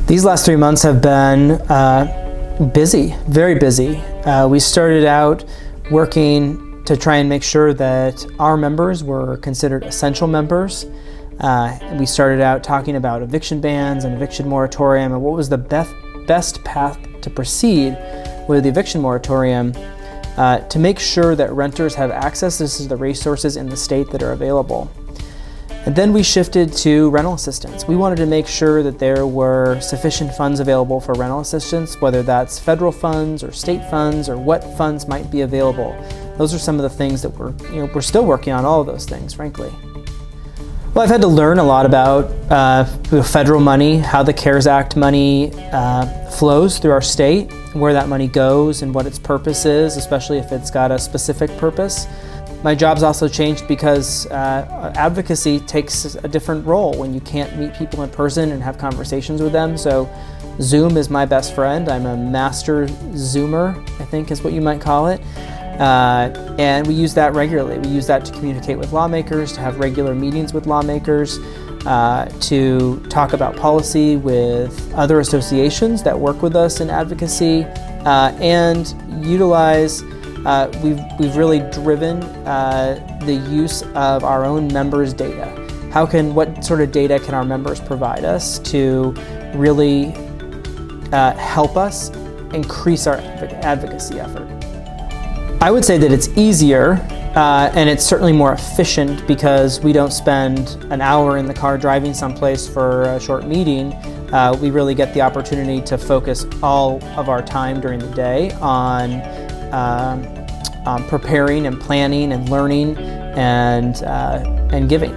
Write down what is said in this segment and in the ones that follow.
These last 3 months have been busy, very busy. We started out working to try and make sure that our members were considered essential members. We started out talking about eviction bans and eviction moratorium and what was the best path to proceed with the eviction moratorium to make sure that renters have access to the resources in the state that are available. And then we shifted to rental assistance. We wanted to make sure that there were sufficient funds available for rental assistance, whether that's federal funds or state funds or what funds might be available. Those are some of the things that we're still working on, all of those things, frankly. Well, I've had to learn a lot about federal money, how the CARES Act money flows through our state, where that money goes and what its purpose is, especially if it's got a specific purpose. My job's also changed because advocacy takes a different role when you can't meet people in person and have conversations with them. So Zoom is my best friend. I'm a master Zoomer, I think is what you might call it. And we use that regularly. We use that to communicate with lawmakers, to have regular meetings with lawmakers, to talk about policy with other associations that work with us in advocacy, and utilize we've really driven the use of our own members' data. What sort of data can our members provide us to really help us increase our advocacy effort? I would say that it's easier and it's certainly more efficient because we don't spend an hour in the car driving someplace for a short meeting. We really get the opportunity to focus all of our time during the day on preparing and planning and learning and giving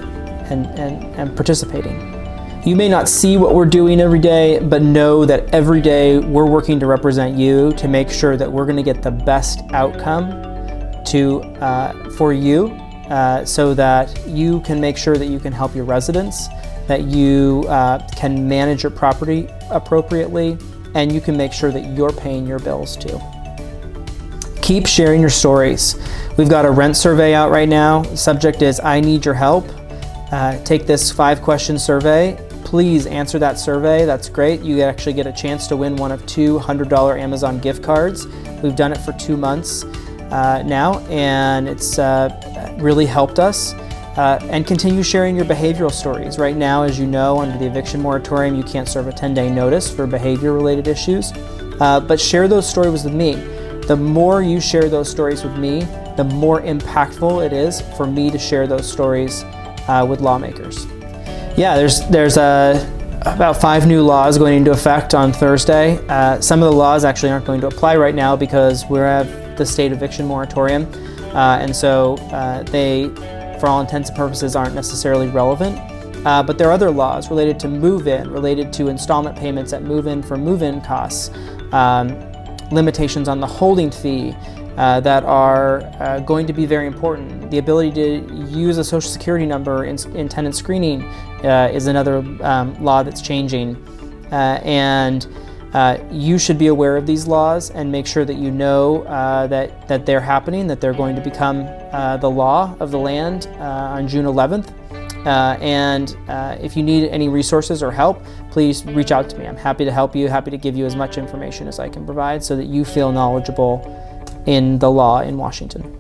and participating. You may not see what we're doing every day, but know that every day we're working to represent you to make sure that we're going to get the best outcome for you so that you can make sure that you can help your residents, that you can manage your property appropriately, and you can make sure that you're paying your bills too. Keep sharing your stories. We've got a rent survey out right now. The subject is, I need your help. Take this 5-question survey. Please answer that survey. That's great. You actually get a chance to win one of 2 $100 Amazon gift cards. We've done it for 2 months now, and it's really helped us. And continue sharing your behavioral stories. Right now, as you know, under the eviction moratorium, you can't serve a 10-day notice for behavior-related issues. But share those stories with me. The more you share those stories with me, the more impactful it is for me to share those stories with lawmakers. Yeah, there's about 5 new laws going into effect on Thursday. Some of the laws actually aren't going to apply right now because we have the state eviction moratorium, and so they, for all intents and purposes, aren't necessarily relevant. But there are other laws related to move-in, related to installment payments at move-in for move-in costs, limitations on the holding fee that are going to be very important. The ability to use a social security number in tenant screening is another law that's changing. And you should be aware of these laws and make sure that you know that they're happening, that they're going to become the law of the land on June 11th. And if you need any resources or help, please reach out to me. I'm happy to help you, happy to give you as much information as I can provide so that you feel knowledgeable in the law in Washington.